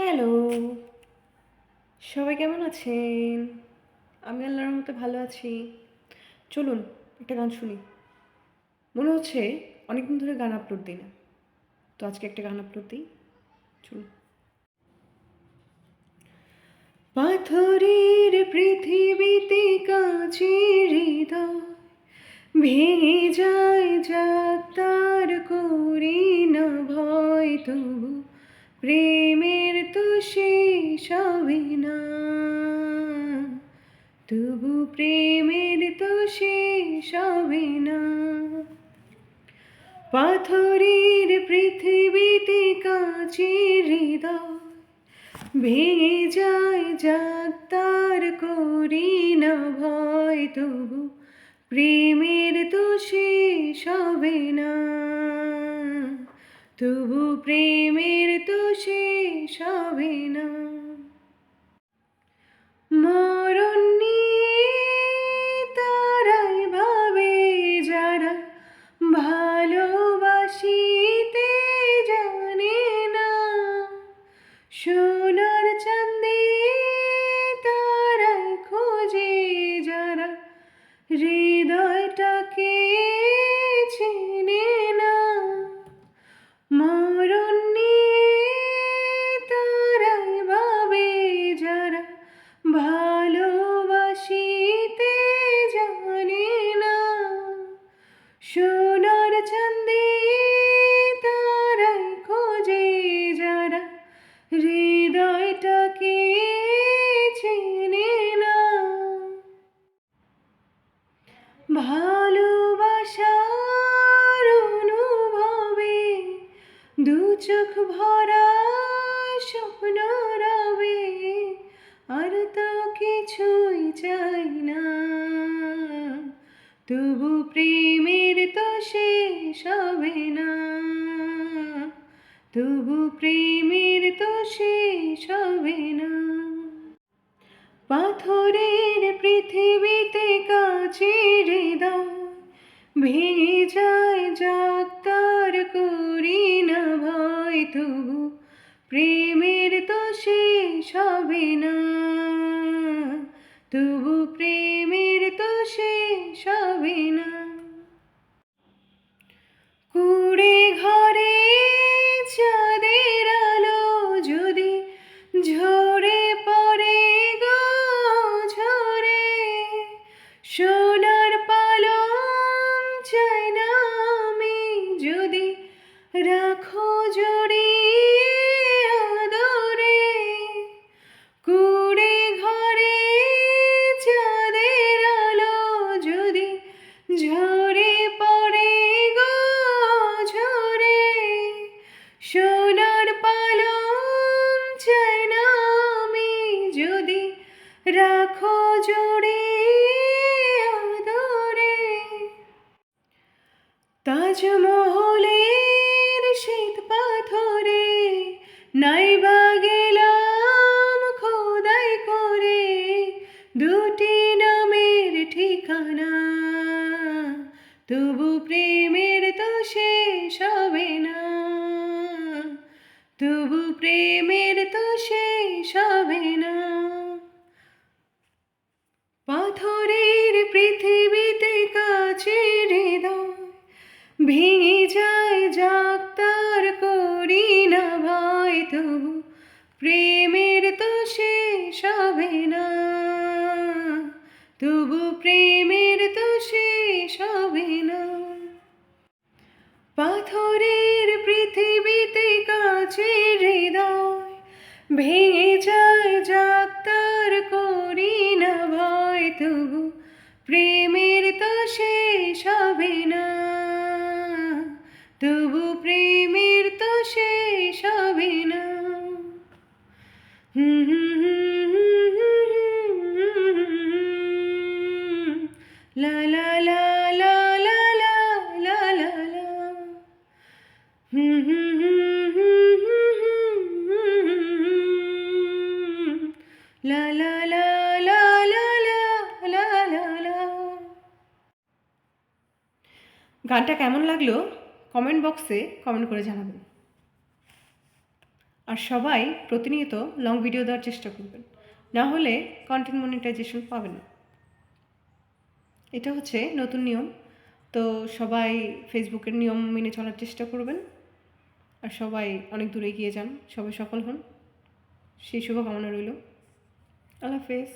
Hello, সবাই কেমন আছেন? আমি আল্লাহর মতো ভালো আছি। চলুন একটা গান শুনি। মনে হচ্ছে অনেকদিন ধরে গান আপলোড দিই না, তো আজকে একটা গান আপলোড দিই। চলুন। পাথরের পৃথিবীতে কাঁচের হৃদয় ভেঙে যায়, যাক তার করি না ভয়, তবু প্রেমের তো শেষ হবে না, তবু প্রেমের তো শেষ হবে না। পাথরের পৃথিবীতে কাঁচের হৃদয় ভেঙে যায়, যাক তার করি না ভয়, তবু প্রেমের তো শেষ হবে না, তবু প্রেমের তো শেষ হবে না। মরণ নিয়ে তারাই ভাবে যারা ভালোবাসিতে জানে না, সোনার চাঁদে তারাই খোঁজে যারা হৃদয়টাকে চেনে না। মরণ নিয়ে তারাই ভাবে যারা ভালোবাসিতে জানে না, সোনার চাঁদে তারাই খোঁজে যারা হৃদয়টাকে চেনে না। ভালোবাসার অনুভবে দু চোখ ভরা স্বপ্ন রবে, আর তো কিছুই চাই না, তবু প্রেমের তো শেষ হবে না, তবু প্রেমের তো শেষ হবে না। পাথরের পৃথিবীতে কাঁচের হৃদয় ভেঙে যায়, যাক তার করি না ভয়, তবু প্রেমের তো শেষ হবে না, তবু প্রেমের তো শেষ হবে না। কুড়ে ঘরে চাঁদের আলো যদি ঝরে পড়ে গো ঝরে, সোনার পালং চাই না আমি যদি রাখো জড়িয়ে আদরে। কুড়ে ঘরে চাঁদের আলো যদি ঝরে পড়ে গো ঝরে, সোনার পালং চাই না আমি যদি রাখো জড়িয়ে আদরে। তাজমহলের শ্বেত পাথরে নাইবা গেলাম খোদাই করে দুটি নামের ঠিকানা, তবু প্রেমের তো শেষ হবে না, তবু প্রেমের তো শেষ হবে না। পাথরের পৃথিবীতে কাঁচের হৃদয় ভেঙে যায়, যাক তার করি না ভয়, তবু প্রেমের তো শেষ হবে না, তবু প্রেমের তো শেষ হবে না। পাথরের পৃথিবীতে কাঁচের হৃদয় ভেঙে যায়, যাক তার করি না ভয়, তবু প্রেমের তো শেষ হবে না, তবু প্রেমের তো শেষ হবে না। লা লা লা লা লা লা লা লা লা। লা লা লা লা লা লা লা লা লা। গানটা কেমন লাগলো কমেন্ট বক্সে কমেন্ট করে জানাবেন। আর সবাই প্রতিনিয়ত লং ভিডিও দেওয়ার চেষ্টা করবেন, না হলে কন্টেন্ট মনিটাইজেশন পাবেন না। এটা হচ্ছে নতুন নিয়ম। তো সবাই ফেসবুকের নিয়ম মেনে চলার চেষ্টা করবেন, আর সবাই অনেক দূরে এগিয়ে যান, সবাই সফল হন, সেই শুভকামনা রইল। আল্লাহ হাফেজ।